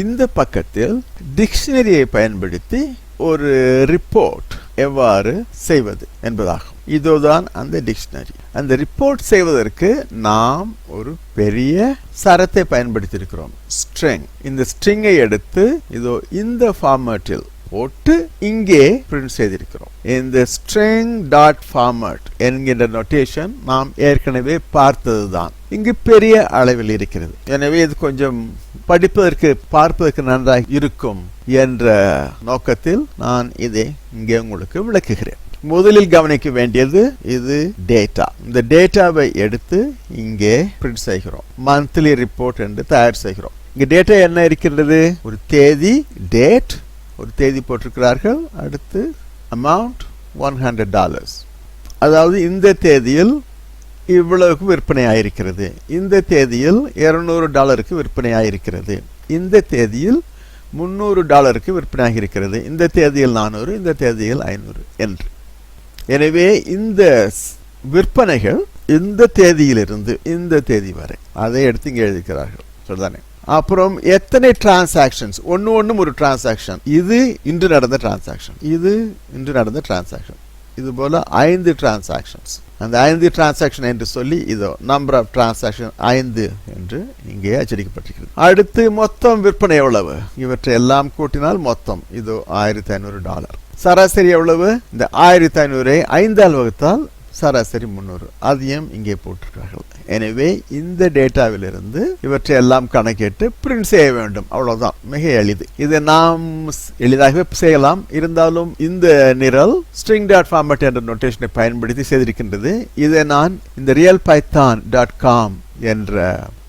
இந்த பக்கத்தில் டிக்ஷனரியை பயன்படுத்தி ஒரு ரிப்போர்ட் எவ்வாறு செய்வது என்பதாகும். இதுதான் அந்த டிக்ஷனரி. அந்த ரிப்போர்ட் செய்வதற்கு நாம் ஒரு பெரிய சரத்தை பயன்படுத்தி இருக்கிறோம், ஸ்ட்ரிங். இந்த ஸ்ட்ரிங்கை எடுத்து இதோ இந்த ஃபார்மேட்டில் போட்டு இங்கே பிரிண்ட் செய்திருக்கிறோம். இந்த ஸ்ட்ரிங் டாட் ஃபார்மேட் என்கின்ற நோட்டேஷன் நாம் ஏற்கனவே பார்த்ததுதான். இங்கு பெரிய அளவில் இருக்கிறது. எனவே இது கொஞ்சம் படிப்பதற்கு பார்ப்பதற்கு நன்றாக இருக்கும் என்ற நோக்கத்தில் நான் இதை இங்கே உங்களுக்கு விளக்குகிறேன். முதலில் கவனிக்க வேண்டியது இது டேட்டா. இந்த டேட்டாவை எடுத்து இங்கே பிரிண்ட் செய்கிறோம். மந்த்லி ரிப்போர்ட் என்று தயார் செய்கிறோம். இங்க டேட்டா என்ன இருக்கிறது? ஒரு தேதி, டேட், ஒரு தேதி போட்டிருக்கிறார்கள். அடுத்து அமௌண்ட் $100. அதாவது இந்த தேதியில் இவ்வளவுக்கு விற்பனை ஆயிருக்கிறது, இந்த தேதியில் $200 விற்பனை ஆயிருக்கிறது, இந்த தேதியில் $300 விற்பனை ஆகியிருக்கிறது, இந்த தேதியில் 400, இந்த தேதியில் 500 என்று. எனவே இந்த விற்பனைகள் இந்த தேதியிலிருந்து இந்த தேதி வரை அதை எடுத்து இங்கே எழுதிக்கிறார்கள். சொல்லுதானே. அப்புறம் எத்தனை டிரான்சாக்ஷன்ஸ், ஒன்னும் ஒரு டிரான்சாக்ஷன். இது இன்று நடந்த டிரான்சாக்ஷன், இது இன்று நடந்த டிரான்சாக்ஷன். இது போல 5 டிரான்சாக்ஷன்ஸ். அந்த 5 டிரான்சாக்ஷன் என்று சொல்லி இதோ நம்பர் ஆஃப் டிரான்சாக்ஷன் 5 என்று இங்கே அச்சடிக்கப்பட்டிருக்கிறது. அடுத்து மொத்தம் விற்பனை எவ்வளவு? இவற்றை எல்லாம் கூட்டினால் மொத்தம் இதோ $1500. சராசரி எவ்வளவு? இந்த 1500 5ஆல் வகுத்தால் சராசரி 300. அதையும் இங்கே போட்டிருக்கிறார்கள். எனவே இந்த டேட்டாவிலிருந்து இவற்றை எல்லாம் கணக்கிட்டு பிரிண்ட் செய்ய வேண்டும். அவ்வளவுதான், மிக எளிது. இதை நாம் எளிதாகவே செய்யலாம். இருந்தாலும் இந்த நிரல் ஸ்ட்ரிங் டாட் ஃபார்மேட் என்ற நோட்டேஷனை பயன்படுத்தி செய்திருக்கின்றது. இதை நான் இந்த realpython.com என்ற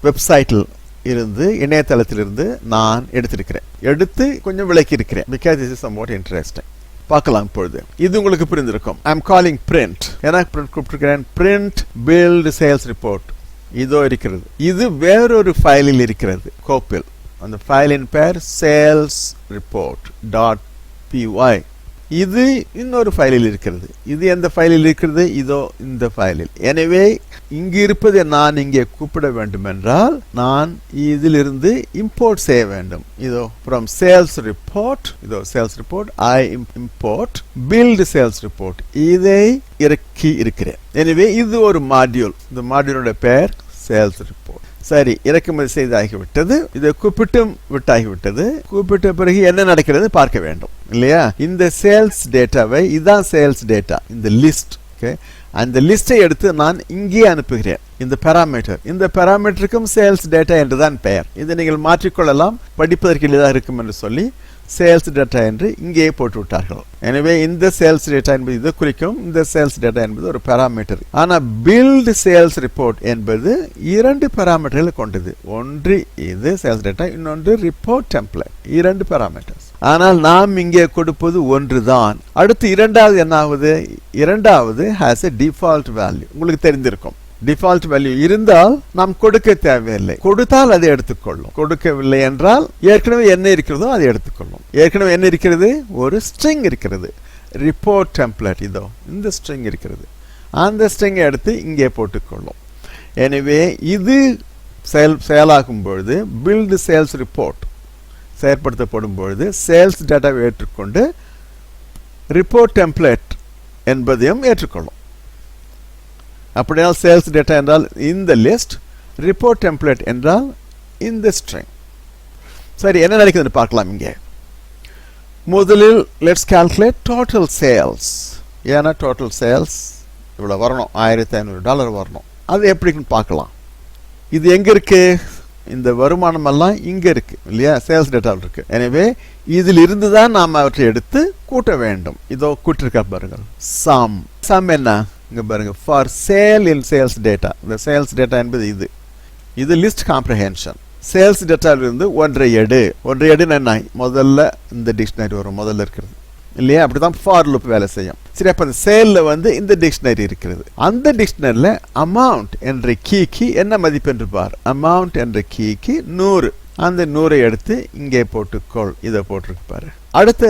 வெப்சைட்டில் இருந்து, இணையதளத்திலிருந்து நான் எடுத்திருக்கிறேன். எடுத்து கொஞ்சம் விளக்கி இருக்கிறேன். Because this is somewhat interesting. பார்க்கலாம் இப்பொழுது. இது உங்களுக்கு புரிந்திருக்கும். I am calling print. எனக்கு பிரிண்ட் கூப்பிட்டிருக்கிறேன். பிரிண்ட் பில்ட் சேல்ஸ் ரிப்போர்ட் இதோ இருக்கிறது. இது வேறொரு ஃபைலில் இருக்கிறது, கோப்பில். அந்த ஃபைலின் பெயர் சேல்ஸ் ரிப்போர்ட் .py. இது இன்னொரு ஃபைலில் இருக்கிறது. இது எந்த ஃபைலில் இருக்கிறது? இதோ இந்த ஃபைலில். எனவே இங்கு இருப்பதை நான் இங்கே கூப்பிட வேண்டும் என்றால் நான் இதிலிருந்து இம்போர்ட் செய்ய வேண்டும். இதோ from sales report, இதோ sales report, I import build sales report. இதை இறக்கி இருக்கிறேன். எனவே இது ஒரு மாடியூல். இந்த மாடியூலோட பெயர் சேல்ஸ் ரிப்போர்ட். சரி, இறக்குமதி செய்தாகிவிட்டது. இதை கூப்பிட்டும் விட்டாகிவிட்டது. கூப்பிட்ட பிறகு என்ன நடக்கிறது பார்க்க வேண்டும் இல்லையா? இந்த சேல்ஸ் டேட்டாவை, இதுதான் சேல்ஸ் டேட்டா, இந்த லிஸ்ட். அந்த லிஸ்டை எடுத்து நான் இங்கே அனுப்புகிறேன். இந்த பாராமீட்டர், இந்த பாராமீட்டருக்கும் சேல்ஸ் டேட்டா என்றுதான் பெயர். இதை நீங்கள் மாற்றிக்கொள்ளலாம், படிப்பதற்கு எளிதாக இருக்கும் என்று சொல்லி சேல்ஸ் டேட்டா என்று இங்கே போட்டு விட்டார்கள். எனவே இந்த சேல்ஸ் டேட்டா என்பது இது குறிக்கும். இந்த சேல்ஸ் டேட்டா என்பது ஒரு பாராமீட்டர். ஆனா பில்ட் சேல்ஸ் ரிப்போர்ட் என்பது 2 பாராமீட்டர்களை கொண்டது. ஒன்று இது சேல்ஸ் டேட்டா, இன்னொன்று ரிப்போர்ட் டெம்ப்ளேட். 2 பாராமீட்டர்ஸ். ஆனால் நாம் இங்கே கொடுப்பது ஒன்றுதான். அடுத்து இரண்டாவது என்ன ஆகுது? இரண்டாவது ஹாஸ் எ டிஃபால்ட் வேல்யூ. உங்களுக்கு தெரிந்திருக்கும். டிஃபால்ட் வேல்யூ இருந்தால் நாம் கொடுக்க தேவையில்லை. கொடுத்தால் அதை எடுத்துக்கொள்ளும். கொடுக்கவில்லை என்றால் ஏற்கனவே என்ன இருக்கிறதோ அதை எடுத்துக்கொள்ளும். ஏற்கனவே என்ன இருக்கிறது? ஒரு ஸ்ட்ரிங் இருக்கிறது, ரிப்போர்ட் டெம்ப்ளேட். இதோ இந்த ஸ்ட்ரிங் இருக்கிறது. அந்த ஸ்ட்ரிங்கை எடுத்து இங்கே போட்டுக்கொள்ளும். எனவே இது செயலாகும் பொழுது, பில்ட் சேல்ஸ் ரிப்போர்ட் செயற்படுத்தப்படும் பொழுது சேல்ஸ் டேட்டாவை ஏற்றுக்கொண்டு ரிப்போர்ட் டெம்ப்ளேட் என்பதையும் ஏற்றுக்கொள்ளும். அப்படியால் சேல்ஸ் டேட்டா என்றால் இந்த லிஸ்ட், ரிப்போர்ட் டெம்ப்ளேட் என்றால் இந்த ஸ்ட்ரிங். சரி, என்ன நடக்குதுன்னு பார்க்கலாம். இங்கே முதலில் லெட்ஸ் கால்குலேட் டோட்டல் சேல்ஸ். ஏன்னா டோட்டல் சேல்ஸ் இவ்வளோ வரணும், $1500 வரணும். அது எப்படின்னு பார்க்கலாம். இது எங்க இருக்கு? இந்த வருமானம் எல்லாம் இங்க இருக்கு இல்லையா? சேல்ஸ் டேட்டாவில் இருக்கு. எனவே இதில் இருந்து தான் நாம் அவற்றை எடுத்து கூட்ட வேண்டும். இதோ கூட்டிருக்கா பாருங்கள். சம் என்ன இங்க பாருங்க, for sale in sales data. இந்த சேல்ஸ் டேட்டா என்பது இது லிஸ்ட் காம்ப்ரஹென்ஷன். சேல்ஸ் டேட்டாவிலிருந்து ஒன்றை எடு. என்ன? முதல்ல இந்த டிக்ஷனரி வரும், முதல்ல இருக்கிறது இல்லையா? அப்படிதான் ஃபார் லூப் வேலை செய்யும். சரி, அப்ப அந்த சேல்ல இந்த டிக்ஷனரி இருக்கிறது. அந்த டிக்ஷனரியில அமௌண்ட் என்ற கீக்கு என்ன மதிப்பு என்று பார். அமௌண்ட் என்ற கீக்கு 100. அந்த 100ஐ எடுத்து இங்கே போட்டுக்கொள். இதை போட்டிருக்கு பாரு. அடுத்த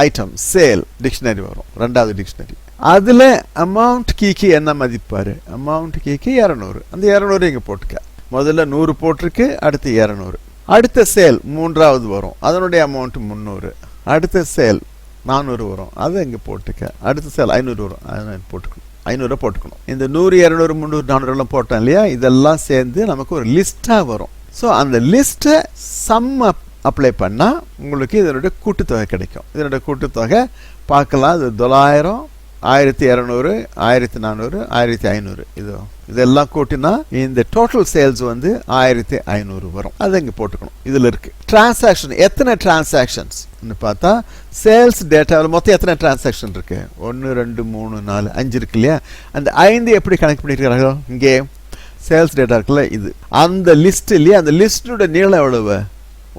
ஐட்டம் சேல் டிக்ஷனரி வரும், ரெண்டாவது டிக்ஷனரி. அதுல அமௌண்ட் கீக்கு என்ன மதிப்பாரு? அமௌண்ட் கீக்கு 200. அந்த 200 இங்க போட்டுக்க. முதல்ல 100 போட்டிருக்கு, அடுத்து 200. அடுத்த சேல் மூன்றாவது வரும், அதனுடைய அமௌண்ட் 300. அடுத்த சேல் 400 வரும், அதை இங்கே போட்டுக்க. அடுத்த சேல் 500 வரும், அதை போட்டுக்கணும். 500 போட்டுக்கணும். இந்த 100, 200, 300, 400 எல்லாம் போட்டோம் இல்லையா, இதெல்லாம் சேர்ந்து நமக்கு ஒரு லிஸ்ட்டாக வரும். ஸோ அந்த லிஸ்ட்டை சம் அப்ளை பண்ணால் உங்களுக்கு இதனுடைய கூட்டுத்தொகை கிடைக்கும். இதனுடைய கூட்டுத்தொகை பார்க்கலாம். இது 900, 1200, 1400, 1500. இதெல்லாம் கூட்டினா இந்த டோட்டல் சேல்ஸ் வந்து 1500 வரும். அதை இங்கே போட்டுக்கணும். இதில் இருக்கு டிரான்சாக்ஷன். எத்தனை டிரான்சாக்ஷன்ஸ் பார்த்தா சேல்ஸ் டேட்டாவில் மொத்தம் எத்தனை டிரான்சாக்ஷன் இருக்கு? 1 2 3 4 5 இருக்கு இல்லையா? அந்த 5 எப்படி கணக்கு பண்ணிருக்கிறார்கள்? இங்கே சேல்ஸ் டேட்டா இருக்குல்ல, இது அந்த லிஸ்ட் இல்லையா? அந்த லிஸ்டோட நீளம் எவ்வளவு?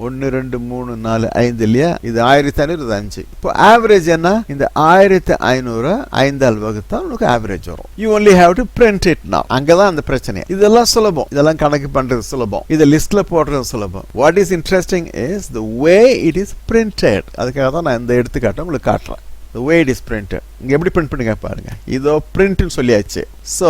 1 2 3 4 5 இல்லையா? இது 1500, இது 5. இப்போ ஆவரேஜ் என்ன? இந்த 1500 5ஆல் வகுத்தா உங்களுக்கு ஆவரேஜ் வரும். You only have to print it now. அங்கதான் அந்த பிரச்சனை. இதெல்லாம் சுலபம், இதெல்லாம் கணக்கு பண்றது சுலபம், இதை லிஸ்ட்ல போடுறது சுலபம். What is interesting is the way it is printed. அதுக்காக தான் நான் இந்த எடுத்துக்காட்டை உங்களுக்கு காட்டுறேன். The way it is printed. இங்க எப்படி print பண்ணுங்க பாருங்க. இதோ print னு சொல்லியாச்சு. So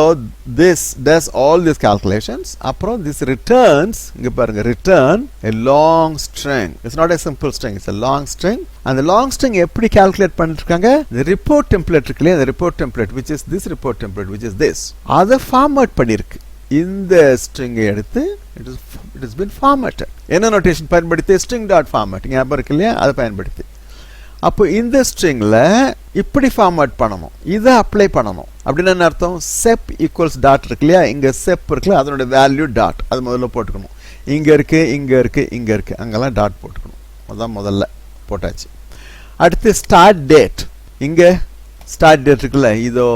this does all these calculations. அப்புறம் this returns, இங்க பாருங்க, return a long string. It's not a simple string, it's a long string. And the long string எப்படி calculate பண்ணிருக்காங்க? The report template இருக்கு இல்லையா? The report template, which is this report template, which is this. அதை format பண்ணிருக்கு. இந்த string எடுத்து it has been formatted. என்ன notation பயன்படுத்தி? string dot format. ஞாபகம் இருக்கு இல்லையா? அதை பயன்படுத்தி. அப்போ இந்த ஸ்ட்ரிங்கில் இப்படி ஃபார்மேட் பண்ணணும், இதை அப்ளை பண்ணணும். அப்படின்னு என்ன அர்த்தம்? செப் ஈக்குவல்ஸ் டாட் இருக்கு இல்லையா? இங்கே செப் இருக்குல்ல, அதனோட வேல்யூ டாட், அது முதல்ல போட்டுக்கணும். இங்கே இருக்கு, இங்கே இருக்கு, இங்கே இருக்கு, அங்கெல்லாம் டாட் போட்டுக்கணும். அதான் முதல்ல போட்டாச்சு. அடுத்து ஸ்டார்ட் டேட். இங்கே ஸ்டார்ட் டேட் இருக்குல்ல, இதோ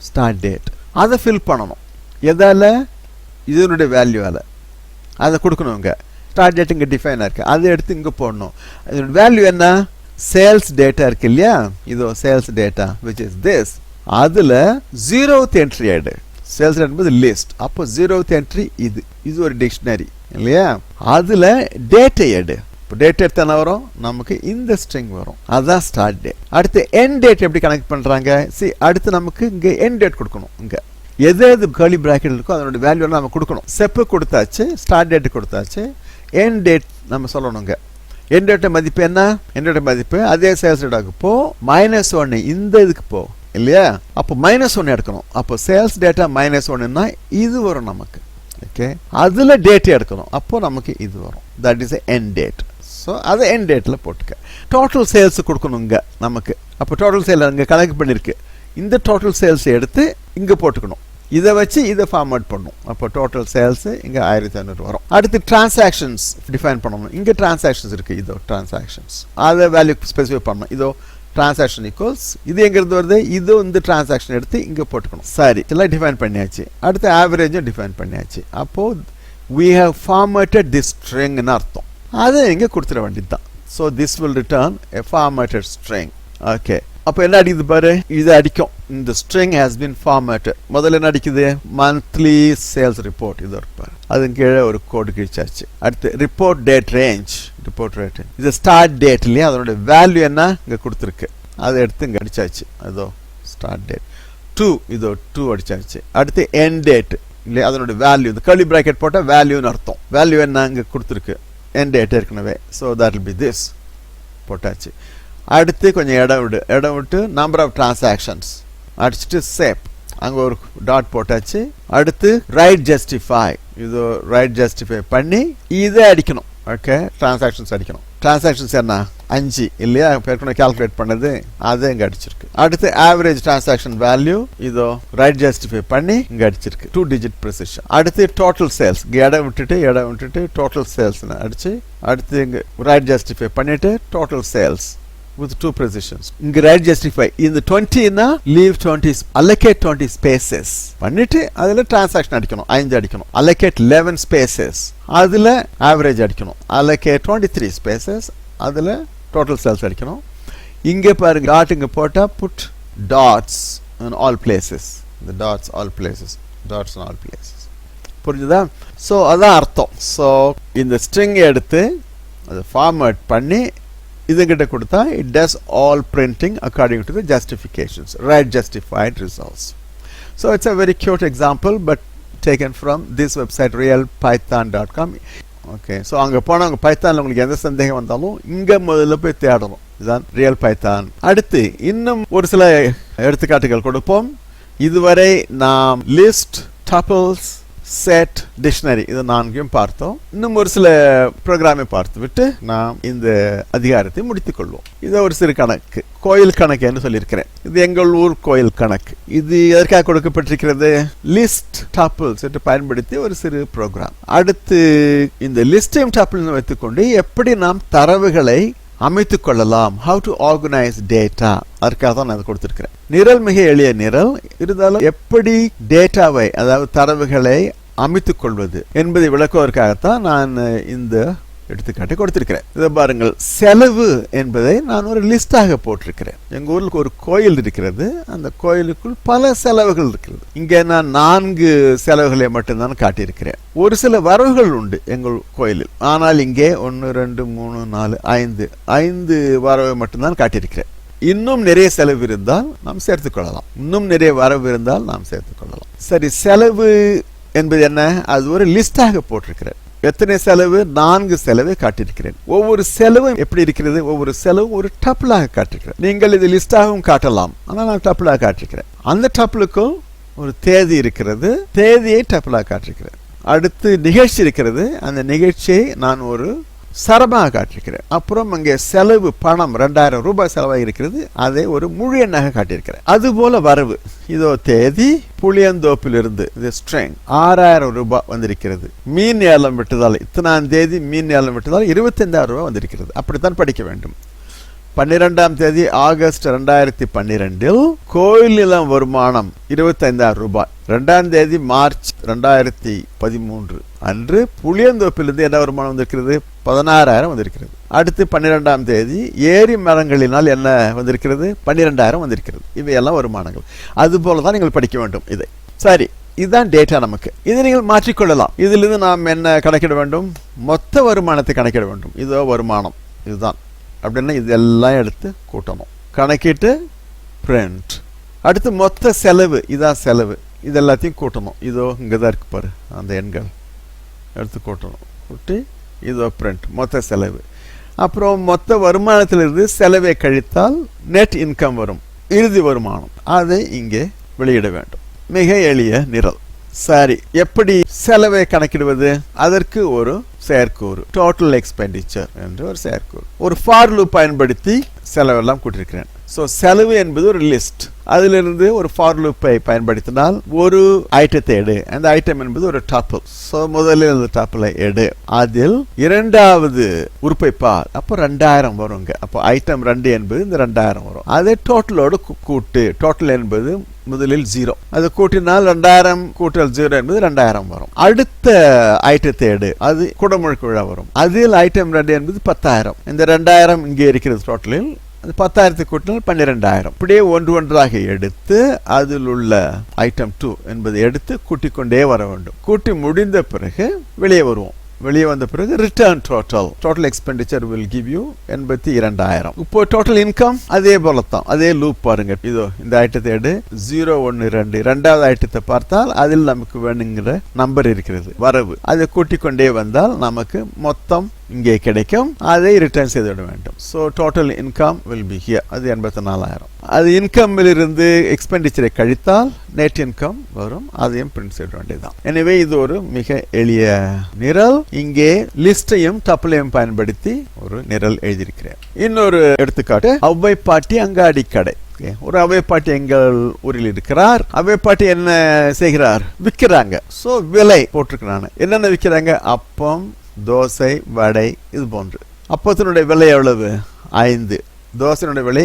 ஸ்டார்ட் டேட், அதை ஃபில் பண்ணணும். எதால்? இதனுடைய வேல்யூவால் அதை கொடுக்கணும். இங்கே ஸ்டார்ட் டேட் இங்கே டிஃபைன் ஆயிருக்கு, அதை எடுத்து இங்கே போடணும். இதோட வேல்யூ என்ன? சேல்ஸ் டேட்டா இருக்கு இல்லையா? இதோ sales data which is this. அதுல 0th என்ட்ரி ஆயிடு. சேல்ஸ் டேட்டா என்பது லிஸ்ட். அப்போ 0th என்ட்ரி இது ஒரு டிக்ஷனரி இல்லையா? அதுல டேட்டை எடு. இப்போ டேட் எடுத்து என்ன வரும்? நமக்கு இந்த ஸ்ட்ரிங் வரும். அதுதான் ஸ்டார்ட் டேட். அடுத்து எண்ட் டேட் எப்படி கனெக்ட் பண்றாங்க? அடுத்து நமக்கு இங்க எண்ட் டேட் கொடுக்கணும். இங்க எது கர்லி பிராக்கெட் இருக்கோ அதோட வேல்யூ நம்ம கொடுக்கணும். செப்பு கொடுத்தாச்சு, ஸ்டார்ட் டேட் கொடுத்தாச்சு, எண்ட் டேட் நம்ம சொல்லணுங்க. எண்ட் டேட் மதிப்பு என்ன? எண்ட் டேட் மதிப்பு அதே சேல்ஸ் டேட்டாக்கு போ, -1 இந்த இதுக்கு போ இல்லையா? அப்போ -1 எடுக்கணும். அப்போ சேல்ஸ் டேட்டா -1ன்னா இது வரும் நமக்கு. ஓகே, அதுல டேட் எடுக்கணும். அப்போ நமக்கு இது வரும். That is end date. So அதை எண்ட் டேட்ல போட்டுக்க. டோட்டல் சேல்ஸ் கொடுக்கணுங்க நமக்கு. அப்போ டோட்டல் சேல் அங்கே கணக்கு பண்ணிருக்கு. இந்த டோட்டல் சேல்ஸ் எடுத்து இங்க போட்டுக்கணும். இதை வச்சு இதை ஃபார்மேட் பண்ணும். அப்போ டோட்டல் சேல்ஸ் இங்கே 1500 வரும். அடுத்து டிரான்சாக்ஷன்ஸ் டிஃபைன் பண்ணணும். இங்கே டிரான்சாக்ஷன்ஸ் இருக்கு, இதோ டிரான்சாக்ஷன்ஸ், அதை வேல்யூ ஸ்பெசிஃபை பண்ணணும். இதோ டிரான்சாக்ஷன் ஈக்குவல்ஸ், இது எங்கிறது வருது? இது இந்த டிரான்சாக்ஷன் எடுத்து இங்கே போட்டுக்கணும். சரி, இதெல்லாம் டிஃபைன் பண்ணியாச்சு. அடுத்து ஆவரேஜும் டிஃபைன் பண்ணியாச்சு. அப்போ we have formatted this string ன்னு அர்த்தம். அதை இங்கே கொடுத்துட வேண்டியது தான். So this will return a formatted string. Okay, அப்போ என்ன அடிக்குது பாரு? இது அடிக்கும். இந்த ஸ்ட்ரிங் ஹேஸ் பின் ஃபார்மேட்டட். முதல்ல என்ன அடிக்குது? Monthly sales report. இது இருப்பாரு, அது கீழே ஒரு கோடு கிழிச்சாச்சு. அடுத்து report date range. Report rate இது ஸ்டார்ட் டேட் இல்லையா? அதோட வேல்யூ என்ன இங்கே கொடுத்துருக்கு, அதை எடுத்து இங்கே அடிச்சாச்சு. அதோ ஸ்டார்ட் டேட் 2, இதோ 2 அடிச்சாச்சு. அடுத்து எண்ட் டேட் இல்லையா? அதனோட வேல்யூ, இந்த கர்லி பிராக்கெட் போட்டால் வேல்யூன்னு அர்த்தம். வேல்யூ என்ன இங்கே கொடுத்துருக்கு? எண்ட் டேட் ஏற்கனவே. So that will be this போட்டாச்சு. அடுத்து கொஞ்சம் இடம் விட்டு நம்பர் ஆஃப் டிரான்சாக்ஷன்ஸ் அடிச்சுட்டு சேப், அங்கே ஒரு டாட் போட்டாச்சு. அடுத்து ரைட் ஜஸ்டிஃபை, இது ரைட் ஜஸ்டிஃபை பண்ணி இதை அடிக்கணும். ஓகே, டிரான்சாக்ஷன்ஸ் அடிக்கணும். டிரான்சாக்ஷன்ஸ் என்ன? 5 இல்லையா? ஏற்கனவே கால்குலேட் பண்ணது, அதை இங்கே அடிச்சிருக்கு. அடுத்து ஆவரேஜ் டிரான்சாக்ஷன் வேல்யூ, இதோ ரைட் ஜஸ்டிஃபை பண்ணி இங்கே அடிச்சிருக்கு. 2 digit precision. அடுத்து டோட்டல் சேல்ஸ், இடம் விட்டுட்டு டோட்டல் சேல்ஸ் அடிச்சு, அடுத்து இங்கே ரைட் ஜஸ்டிஃபை பண்ணிட்டு டோட்டல் சேல்ஸ் with 2 precisions. இங்க right justify இந்த 20 னா leave 20, allocate 20 spaces பண்ணிட்டு அதுல transaction அடிக்கணும். 5 அடிக்கணும். allocate 11 spaces அதுல average அடிக்கணும். allocate 23 spaces அதுல total sales அடிக்கணும். இங்க பாருங்க டாட் இங்க போட்டா put dots in all places. the dots all places, dots in all places. புரியுதா? சோ அதான் அர்த்தம். சோ இந்த string எடுத்து அது ஃபார்மேட் பண்ணி இதுகிட்ட கொடுத்தா it does all printing according to the justifications, right justified results. So it's a very cute example but taken from this website realpython.com. Okay, so அங்கே போனவங்க பைத்தானில் உங்களுக்கு எந்த சந்தேகம் வந்தாலும் இங்கே முதல்ல போய் தேடணும். இதுதான் ரியல் பைத்தான். அடுத்து இன்னும் ஒரு சில எடுத்துக்காட்டுகள் கொடுப்போம். இதுவரை நாம் லிஸ்ட், டப்பிள்ஸ், செட், டிக்ஷனரி இது நான்கையும் பார்த்தோம். இன்னும் ஒரு சில ப்ரோக்ராமை பார்த்துவிட்டு நாம் இந்த அதிகாரத்தை முடித்துக் கொள்வோம். இது ஒரு சிறு கணக்கு, கோயில் கணக்கு என்று சொல்லியிருக்கிறேன். இது எங்கள் ஊர் கோயில் கணக்கு. இது எதற்காக கொடுக்கப்பட்டிருக்கிறது? லிஸ்ட், டப்பிள்ஸ் என்று பயன்படுத்தி ஒரு சிறு ப்ரோக்ராம். அடுத்து இந்த லிஸ்டையும் டப்பிள்ஸ் வைத்துக்கொண்டு எப்படி நாம் தரவுகளை அமைத்துக் கொள்ளலாம், how to organize data, அதற்காக தான் நான் கொடுத்திருக்கிறேன். நிரல் மிக எளிய நிரல் இருந்தாலும் எப்படி டேட்டாவை, அதாவது தரவுகளை அமைத்துக் கொள்வது என்பதை விளக்குவதற்காகத்தான் நான் இந்த எடுத்துக்காட்டை கொடுத்திருக்கிறேன். இதை பாருங்கள், செலவு என்பதை நான் ஒரு லிஸ்டாக போட்டிருக்கிறேன். எங்க ஊருக்கு ஒரு கோயில் இருக்கிறது, அந்த கோயிலுக்குள் பல செலவுகள் இருக்கிறது. இங்கே நான் 4 செலவுகளை மட்டும்தான் காட்டியிருக்கிறேன். ஒரு சில வரவுகள் உண்டு எங்கள் கோயிலில், ஆனால் இங்கே 1 2 3 4 5 வரவை மட்டும்தான் காட்டியிருக்கிறேன். இன்னும் நிறைய செலவு இருந்தால் நாம் சேர்த்துக் கொள்ளலாம், இன்னும் நிறைய வரவு இருந்தால் நாம் சேர்த்துக் கொள்ளலாம். சரி, செலவு என்பது என்ன? அது ஒரு லிஸ்டாக போட்டிருக்கிறேன். எத்தனை செலவு? 4 செலவை காட்டியிருக்கிறேன். ஒவ்வொரு செலவும் எப்படி இருக்கிறது? ஒவ்வொரு செலவும் ஒரு டப்பிளாக காட்டிருக்கிறேன். நீங்கள் இது லிஸ்டாகவும் காட்டலாம், ஆனால் நான் டப்பிளாக காட்டிருக்கிறேன். அந்த டப்பிளுக்கும் ஒரு தேதி இருக்கிறது, தேதியை டப்பிளாக காட்டிருக்கிறேன். அடுத்து நிகழ்ச்சி இருக்கிறது, அந்த நிகழ்ச்சியை நான் ஒரு சரமாக காட்டிருக்கிறேன். அப்புறம் அங்கே செலவு பணம் 2000 ரூபாய் செலவாக இருக்கிறது, அதை ஒரு முழு எண்ணாக காட்டியிருக்கிறேன். அதுபோல வரவு, இதோ தேதி, புளியந்தோப்பிலிருந்து இது ஸ்ட்ரிங் 6000 ரூபாய் வந்திருக்கிறது. மீன் ஏலம் விட்டதால் இத்தனாம் தேதி மீன் ஏலம் விட்டதால் 25000 ரூபாய் வந்திருக்கிறது. அப்படித்தான் படிக்க வேண்டும். 12ஆம் தேதி ஆகஸ்ட் 2012 கோயில் நிலம் வருமானம் 25000 ரூபாய். 2ஆம் தேதி மார்ச் 2013 அன்று புளியந்தோப்பிலிருந்து என்ன வருமானம் வந்திருக்கிறது? 16000 வந்திருக்கிறது. அடுத்து 12ஆம் தேதி ஏரி மரங்களினால் என்ன வந்திருக்கிறது? 12000 வந்திருக்கிறது. இவையெல்லாம் வருமானங்கள். அதுபோலதான் நீங்கள் படிக்க வேண்டும் இதை. சரி, இதுதான் டேட்டா. நமக்கு இதை நீங்கள் மாற்றிக்கொள்ளலாம். இதிலிருந்து நாம் என்ன கணக்கிட வேண்டும்? மொத்த வருமானத்தை கணக்கிட வேண்டும். இதோ வருமானம், இதுதான் அப்படின்னா இதெல்லாம் எடுத்து கூட்டணும், கணக்கிட்டு பிரிண்ட். அடுத்து மொத்த செலவு, இதான் செலவு, இது எல்லாத்தையும் கூட்டணும். இதோ இங்கே தான் இருக்கு பாரு, அந்த எண்கள் எடுத்து கூட்டணும், கூட்டி இதோ பிரிண்ட், மொத்த செலவு. அப்புறம் மொத்த வருமானத்திலிருந்து செலவை கழித்தால் நெட் இன்கம் வரும், இறுதி வருமானம். அதை இங்கே வெளியிட வேண்டும். மிக எளிய நிரல். சரி, எப்படி செலவை கணக்கிடுவது? அதற்கு ஒரு செயற்கூறு, டோட்டல் எக்ஸ்பெண்டிச்சர் என்று ஒரு செயற்கூறு. ஒரு ஃபார் லூப் பயன்படுத்தி செலவெல்லாம் கூட்டியிருக்கிறேன். ஸோ செலவு என்பது ஒரு லிஸ்ட், அதிலிருந்து ஒரு ஃபார் லூப்பை பயன்படுத்தினால் ஒரு ஐட்டத்தை எடு, அந்த ஐட்டம் என்பது ஒரு டப்பிள். ஸோ முதலில் அந்த டப்பிளை எடு, அதில் 2வது உறுப்பை பார், அப்போ 2000 வருங்க. அப்போ ஐட்டம் 2 என்பது இந்த 2000 வரும். அதை டோட்டலோடு கூட்டு, டோட்டல் என்பது முதலில் 0, அது கூட்டினால் 2000 கூட்டல் 0 என்பது 2000 வரும். அடுத்த ஐட்டத்தை எடு, அது குடமுழுக்கு விழா வரும், அதில் ஐட்டம் 2 என்பது 10000. இந்த 2000 இங்கே இருக்கிறது டோட்டலில், 10,000 கூட்டினால் 12,000. இப்படியே ஒன்றாக எடுத்து அதில் உள்ள ஐட்டம் 2 என்பதை எடுத்து கூட்டிக் கொண்டே வர வேண்டும். கூட்டி முடிந்த பிறகு வெளியே வருவோம். வெளியே வந்த பிறகு return total expenditure will give you 82,000. இப்போ டோட்டல் இன்கம் அதே போலத்தான், அதே லூப் பாருங்க. இதோ இந்த ஐட்டத்தை எடு, 0 1 2, 2வது ஐட்டத்தை பார்த்தால் அதில் நமக்கு வேணுங்கிற நம்பர் இருக்கிறது, வரவு. அதை கூட்டிக் கொண்டே வந்தால் நமக்கு மொத்தம் இங்கே கிடைக்கும், அதை ரிட்டர்ன் செய்துவிட வேண்டும். So total income will be here, அது 84,000. அது இன்கம்மில் இருந்து எக்ஸ்பெண்டிச்சரை கழித்தால் நெட் இன்கம் வரும், அதையும் பிரிண்ட் செய்ய வேண்டியதுதான். எனவே இது ஒரு மிக எளிய நிரல். இங்கே லிஸ்டையும் டப்பிளையும் பயன்படுத்தி ஒரு நிரல் எழுதியிருக்கிறேன். இன்னொரு எடுத்துக்காட்டு, அவ்வை பாட்டி அங்காடி கடை. ஒரு அவ்வை பாட்டி எங்கள் ஊரில் இருக்கிறார். அவ்வை பாட்டி என்ன செய்கிறார்? விற்கிறாங்க. ஸோ விலை போட்டிருக்கிறாங்க. என்னென்ன விற்கிறாங்க? அப்பம், தோசை, வடை, இது போன்று. அப்பத்தினுடைய விலை எவ்வளவு? 5. தோசையினுடைய விலை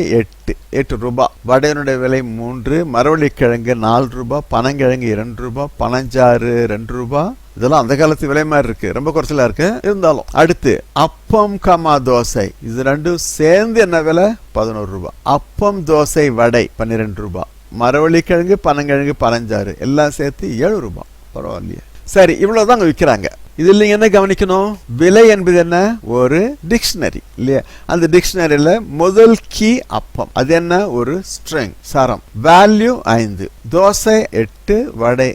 8 ரூபாய். வடையினுடைய விலை 3. மரவள்ளிக்கிழங்கு 4 ரூபாய். பனங்கிழங்கு 2 ரூபாய். பனஞ்சாறு 2 ரூபாய். இதெல்லாம் அந்த காலத்து விலை மாதிரி இருக்கு, ரொம்ப குறைச்சலா இருக்கு இருந்தாலும். அடுத்து அப்பம் கமா தோசை, இது ரெண்டும் சேர்ந்து என்ன விலை? 11 ரூபாய். அப்பம், தோசை, வடை 12 ரூபாய். மரவள்ளிக்கிழங்கு, பனங்கிழங்கு, பனஞ்சாறு எல்லாம் சேர்த்து 7 ரூபாய். பரவாயில்லையே. சரி, இவ்வளவுதான் விற்கிறாங்க. இதில் நீங்க என்ன கவனிக்கணும்? விலை என்பது என்ன? ஒரு டிக்ஷனரி இல்லையா? அந்த டிக்ஷனரியில முதல் கீ அப்பம், அது என்ன? ஒரு ஸ்ட்ரிங், சரம். வேல்யூ 5. தோசை 8, வடை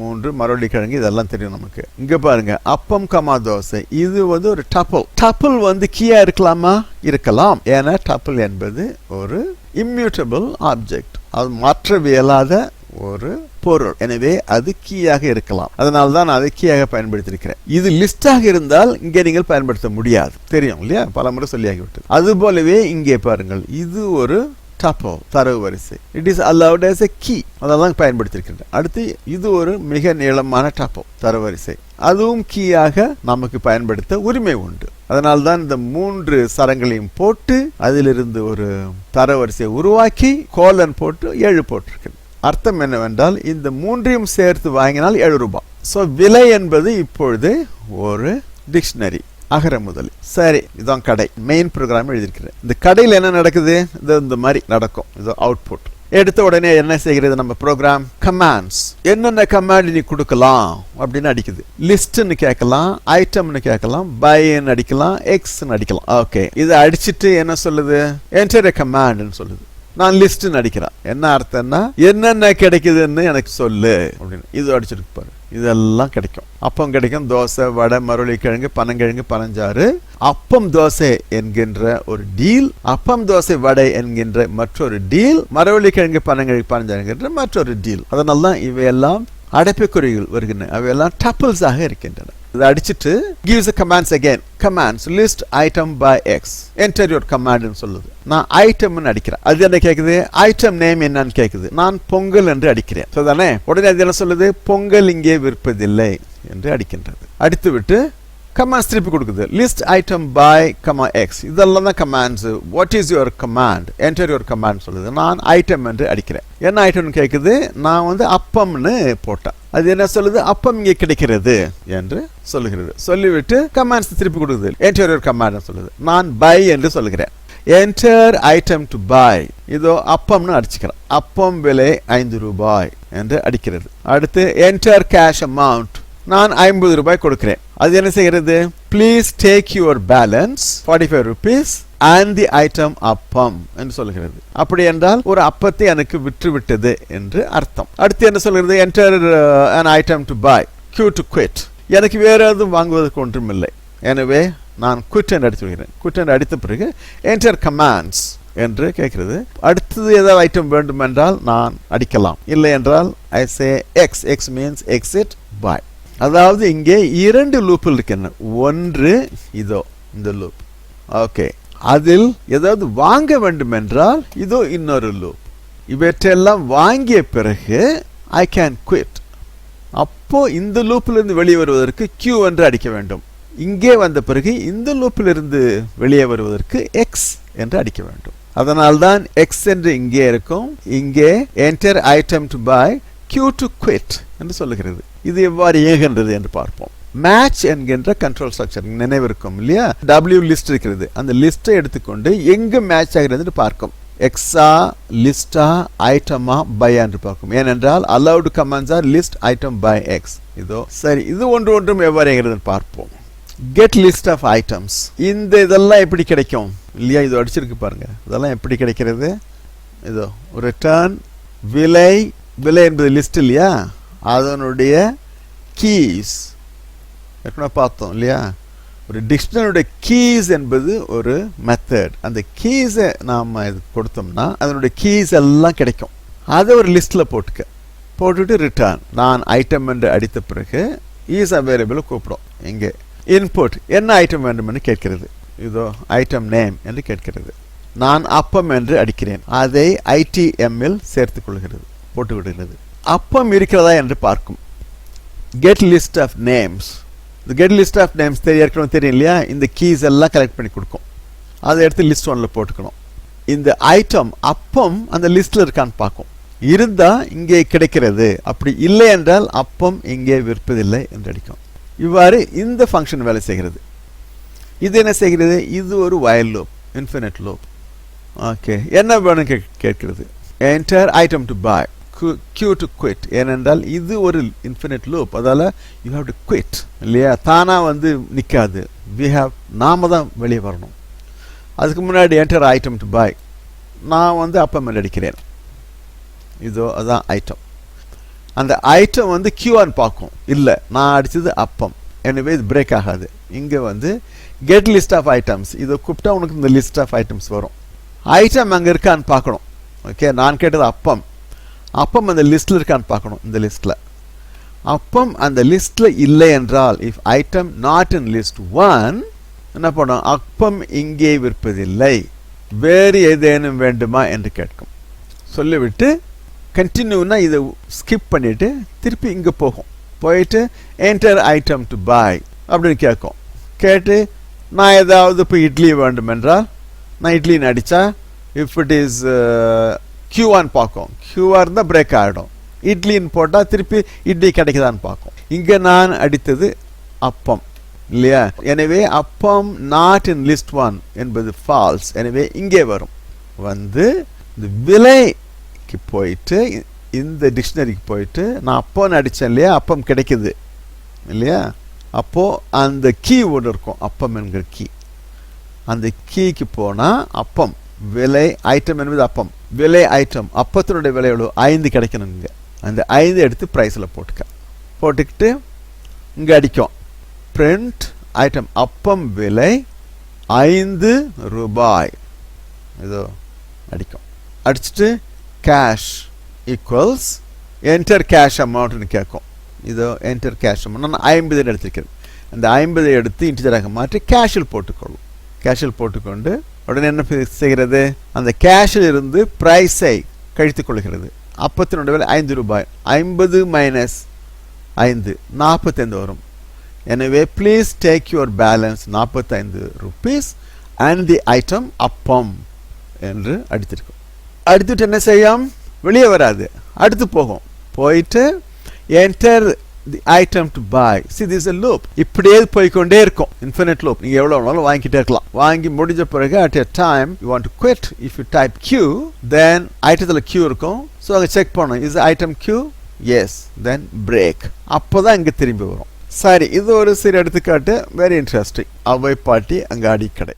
3 மரவள்ளிக்கிழங்கு இதெல்லாம் தெரியும் நமக்கு. இங்க பாருங்க அப்பம் கமா தோசை, இது வந்து ஒரு டப்பிள். டப்பிள் வந்து கீயா இருக்கலாமா? இருக்கலாம். ஏன்னா டப்பிள் என்பது ஒரு இம்யூட்டபிள் ஆப்ஜெக்ட், அது மாற்றவியலாத ஒரு பொருள். எனவே அது கீயாக இருக்கலாம். அதனால தான் நான் அதை கீயாக பயன்படுத்தியிருக்கிறேன். இது லிஸ்டாக இருந்தால் இங்கே நீங்கள் பயன்படுத்த முடியாது, தெரியும் இல்லையா? பல முறை சொல்லியாகிவிட்டது. அது போலவே இங்கே பாருங்கள், இது ஒரு டப்பிள், தரவு வரிசை. It is allowed as a key, அதான் பயன்படுத்தியிருக்கிறேன். அடுத்து இது ஒரு மிக நீளமான டப்பிள், தரவரிசை. அதுவும் கீயாக நமக்கு பயன்படுத்த உரிமை உண்டு. அதனால்தான் இந்த 3 சரங்களையும் போட்டு அதிலிருந்து ஒரு தரவரிசையை உருவாக்கி கோலன் போட்டு 7 போட்டிருக்கிறேன். அர்த்தம் என்னவென்றால் இந்த 3ஐயும் சேர்த்து வாங்கினால் 7 ரூபாய். ஸோ விலை என்பது இப்பொழுது ஒரு டிக்ஷனரி, அகர முதலி. சரி, இதான் கடை. மெயின் ப்ரோக்ராம் எழுதியிருக்கிறேன். இந்த கடையில் என்ன நடக்குது? இந்த மாதிரி நடக்கும். இது அவுட்புட். எடுத்த உடனே என்ன செய்கிறது நம்ம ப்ரோக்ராம்? கமாண்ட்ஸ். என்னென்ன கமாண்ட் நீ கொடுக்கலாம் அப்படின்னு அடிக்குது. லிஸ்ட்னு கேட்கலாம், ஐட்டம்னு கேட்கலாம், பைன்னு அடிக்கலாம், எக்ஸ்ன்னு அடிக்கலாம். ஓகே, இதை அடிச்சுட்டு என்ன சொல்லுது? என்டர் எ கமாண்ட்னு சொல்லுது. நான் லிஸ்ட்னு அடிக்கிறேன். என்ன அர்த்தம்னா என்னென்ன கிடைக்குதுன்னு எனக்கு சொல்லு அப்படின்னு. இது அடிச்சிருக்கு பாரு, இதெல்லாம் கிடைக்கும். அப்பம் கிடைக்கும், தோசை, வடை, மரவள்ளிக்கிழங்கு, பனங்கிழங்கு, பனஞ்சாறு. அப்பம் தோசை என்கின்ற ஒரு டீல், அப்பம் தோசை வடை என்கின்ற மற்றொரு டீல், மரவள்ளிக்கிழங்கு, பனங்கிழங்கு, பனஞ்சாறு என்கின்ற மற்றொரு டீல். அதனால தான் இவையெல்லாம் அடைப்புக்குறிகள் வருகின்றன. அவையெல்லாம் டப்பிள்ஸாக இருக்கின்றன. இதை அடிச்சுட்டு gives a commands again. commands list item by x. enter your command ன்னு சொல்லுது. நான் ஐட்டம்னு அடிக்கிறேன். அது என்ன கேக்குது? ஐட்டம் நேம் என்னன்னு கேக்குது. நான் பொங்கல் என்று அடிக்கிறேன். சரிதானே? உடனே அது என்ன சொல்லுது? பொங்கல் இங்கே விற்பதில்லை என்று அடிக்கின்றது. அடித்து விட்டு கமாண்ட்ஸ் திருப்பி கொடுக்குது. List item buy comma X. இதெல்லாம் தான் commands. What is your command? Enter your command சொல்லுது. நான் ஐட்டம் என்று அடிக்கிறேன். என்ன ஐட்டம்னு கேட்குது? நான் வந்து அப்பம்னு போட்டேன். அது என்ன சொல்லுது? அப்பம் இங்கே கிடைக்கிறது என்று சொல்லுகிறது. சொல்லிவிட்டு கமாண்ட்ஸ் திருப்பி கொடுக்குது. என்டர் யுவர் கமாண்ட் சொல்லுது. நான் பை என்று சொல்லுகிறேன். Enter item to buy. இதோ அப்பம்னு அடிச்சுக்கிறேன். அப்பம் விலை 5 ரூபாய் என்று அடிக்கிறது. அடுத்து என்டர் கேஷ் அமௌண்ட். நான் 50 ரூபாய் கொடுக்கிறேன். அது என்ன செய்கிறது? Please take your balance 45 rupees and the item அப்பம் என்று சொல்கிறது. அப்படி என்றால் ஒரு அப்பத்தை எனக்கு விற்று விட்டது என்று அர்த்தம். அடுத்து என்ன சொல்கிறது? Enter an item to buy, Q to quit. எனக்கு வேற எதுவும் வாங்குவதற்கு ஒன்றும் இல்லை. எனவே நான் quit என்று அடித்து விடுகிறேன். quit என்று அடித்த பிறகு என்டர் கமாண்ட்ஸ் என்று கேட்கிறது. அடுத்தது ஏதாவது ஐட்டம் வேண்டும் என்றால் நான் அடிக்கலாம். இல்லை என்றால் I say X. X means exit buy. அதாவது இங்கே 2 லூப்பில் இருக்கின்றன. ஒன்று இதோ இந்த லூப். ஓகே, அதில் ஏதாவது வாங்க வேண்டும் என்றால் இதோ இன்னொரு லூப். இவற்றெல்லாம் வாங்கிய பிறகு ஐ கேன் குவிட். அப்போ இந்த லூப்பிலிருந்து வெளியே வருவதற்கு Q என்று அடிக்க வேண்டும். இங்கே வந்த பிறகு இந்த லூப்பிலிருந்து வெளியே வருவதற்கு X என்று அடிக்க வேண்டும். அதனால்தான் X என்று இங்கே இருக்கும். இங்கே enter item to buy, Q to quit என்று சொல்லுகிறது. இது எவ்வாறு இயங்குகின்றது என்று பார்ப்போம். மேட்ச் என்கின்ற கண்ட்ரோல் ஸ்ட்ரக்சர் நினைவிருக்கும் இல்லையா? W லிஸ்ட் இருக்கிறது. அந்த லிஸ்ட்டை எடுத்துக்கொண்டு எங்கு மேட்ச் ஆகிறது என்று பார்க்கும். எக்ஸா, லிஸ்டா, ஐட்டமா, பை என்று பார்க்கும். ஏனென்றால் allowed commands are list item buy X. இதோ சரி, இது ஒன்றும் எவ்வாறு இயங்குகிறது பார்ப்போம். Get list of items. இதெல்லாம் எப்படி கிடைக்கும் இல்லையா? இது அடிச்சிருக்கு பாருங்க. இதெல்லாம் எப்படி கிடைக்கிறது? இதோ ரிட்டர்ன் விலை. விலை என்பது லிஸ்ட் இல்லையா? அதனுடைய கீஸ் ஏற்கனவே பார்த்தோம் இல்லையா? ஒரு டிக்ஷனரியோட கீஸ் என்பது ஒரு மெத்தட். அந்த கீஸை நாம் இது கொடுத்தோம்னா அதனுடைய கீஸ் எல்லாம் கிடைக்கும். அதை ஒரு லிஸ்ட்டில் போட்டுட்டு ரிட்டர்ன். நான் ஐட்டம் என்று அடித்த பிறகு இஸ் அவைலபிள் கூப்பிடும். இங்கே இன்புட் என்ன ஐட்டம் வேண்டும் என்று கேட்கிறது. இதோ ஐட்டம் நேம் என்று கேட்கிறது. நான் அப்பம் என்று அடிக்கிறேன். அதை ITMல் சேர்த்துக் கொள்கிறது, போட்டு விடுகிறது. அப்பம் இருக்கிறதா என்று பார்க்கும். Get list of names. இந்த கெட் லிஸ்ட் ஆஃப் நேம்ஸ் ஏற்கனவே தெரியும் இல்லையா? இந்த கீஸ் எல்லாம் கலெக்ட் பண்ணி கொடுக்கும். அதை எடுத்து லிஸ்ட் 1ல் போட்டுக்கணும். இந்த ஐட்டம் அப்பம் அந்த லிஸ்ட்ல இருக்கான்னு பார்க்கும். இருந்தா இங்கே கிடைக்கிறது, அப்படி இல்லை என்றால் அப்பம் இங்கே விற்பதில்லை என்று அடிக்கும். இவ்வாறு இந்த ஃபங்க்ஷன் வேலை செய்கிறது. இது என்ன செய்கிறது? இது ஒரு while loop, infinite loop. Okay, என்ன வேணும் கேட்கிறது. Enter item to buy, Q to quit. ஏனென்றால் இது ஒரு இன்ஃபினிட் லூப். அதால யூ ஹேவ் டு குவிட் இல்லையா? தானா வந்து நிற்காது. நாம தான் வெளியே வரணும். அதுக்கு முன்னாடி என்டர் ஐட்டம் டு பை. நான் வந்து அப்பம் அடிக்கிறேன். இதோ அதான் ஐட்டம். அந்த ஐட்டம் வந்து கியூஆன்னு பார்க்கும். இல்லை, நான் அடித்தது அப்பம், எனவே இது பிரேக் ஆகாது. இங்கே வந்து கெட் லிஸ்ட் ஆஃப் ஐட்டம்ஸ், இதை கூப்பிட்டா உனக்கு இந்த லிஸ்ட் ஆஃப் ஐட்டம்ஸ் வரும். ஐட்டம் அங்கே இருக்கான்னு பார்க்கணும். ஓகே, நான் கேட்டது அப்பம். அப்பம் அந்த லிஸ்ட்டில் இருக்கான்னு பார்க்கணும். இந்த லிஸ்ட்டில் அப்பம் அந்த லிஸ்ட்டில் இல்லை என்றால், if item not in list 1, என்ன பண்ணும்? அப்பம் இங்கே விற்பதில்லை, வேறு ஏதேனும் வேண்டுமா என்று கேட்கும். சொல்லிவிட்டு கண்டினியூனா இதை ஸ்கிப் பண்ணிவிட்டு திருப்பி இங்கே போகும். போயிட்டு என்டர் ஐட்டம் டு பாய் அப்படின்னு கேட்கும். கேட்டு நான் ஏதாவது இப்போ இட்லி வேண்டும் என்றால் நான் இட்லின்னு அடித்தா இஃப் இட் இஸ் கியூஆன்னு பார்க்கும். கியூஆர் இருந்தால் பிரேக் ஆகிடும். இட்லின்னு போட்டால் திருப்பி இட்லி கிடைக்குதான்னு பார்க்கும். இங்கே நான் அடித்தது அப்பம் இல்லையா? எனவே அப்பம் நாட் இன் லிஸ்ட் 1 என்பது ஃபால்ஸ். எனவே இங்கே வரும். வந்து இந்த விலைக்கு போயிட்டு இந்த டிக்ஷனரிக்கு போயிட்டு நான் அப்பம்னு அடித்தேன் இல்லையா, அப்பம் கிடைக்குது இல்லையா? அப்போது அந்த கீ ஒன்று இருக்கும், அப்பம் என்கிற கீ. அந்த கீக்கு போனால் அப்பம் விலை ஐட்டம் என்பது அப்பம், விலை ஐட்டம், அப்பத்தினுடைய விலை எவ்வளோ? 5 கிடைக்கணும். இங்கே அந்த 5 எடுத்து ப்ரைஸில் போட்டுக்கிட்டு இங்கே அடிக்கும் பிரிண்ட் ஐட்டம் அப்பம் விலை 5 ரூபாய். இதோ அடிக்கும். அடிச்சுட்டு கேஷ் ஈக்குவல்ஸ் என்டர் கேஷ் அமௌண்ட்னு கேட்கும். இதோ என்டர் கேஷ் அமௌண்ட் நான் 50 எடுத்திருக்கிறேன். அந்த 50 எடுத்து இன்டிஜராக மாற்றி கேஷில் போட்டுக்கொள்ளும். கேஷில் போட்டுக்கொண்டு உடனே என்ன செய்கிறது? அந்த கேஷில் இருந்து ப்ரைஸை கழித்துக் கொள்கிறது. அப்பத்தினுடைய விலை 5 ரூபாய். 50 மைனஸ் 5 45 வரும். எனவே please take your balance 45 rupees and the item அப்பம் என்று அடித்திருக்கும். அடித்துட்டு என்ன செய்யும்? வெளியே வராது, அடுத்து போகும். போயிட்டு enter the item to bye. See this is a loop. இப்படியே போய்கொண்டே இருக்கும், இன்ஃபினிட் லூப். நீங்கள் எவ்வளோ வேணாலும் வாங்கிட்டே இருக்கலாம். வாங்கி முடிஞ்ச பிறகு at a time you want to quit. If you type Q then ஐட்டத்தில் கியூ இருக்கும். ஸோ அங்கே செக் பண்ணணும், is item Q? Yes, then break. அப்போ தான் இங்கே திரும்பி வரும். சரி, இது ஒரு சிறு எடுத்துக்காட்டு. Very interesting. அவை பாட்டி அங்காடி கடை.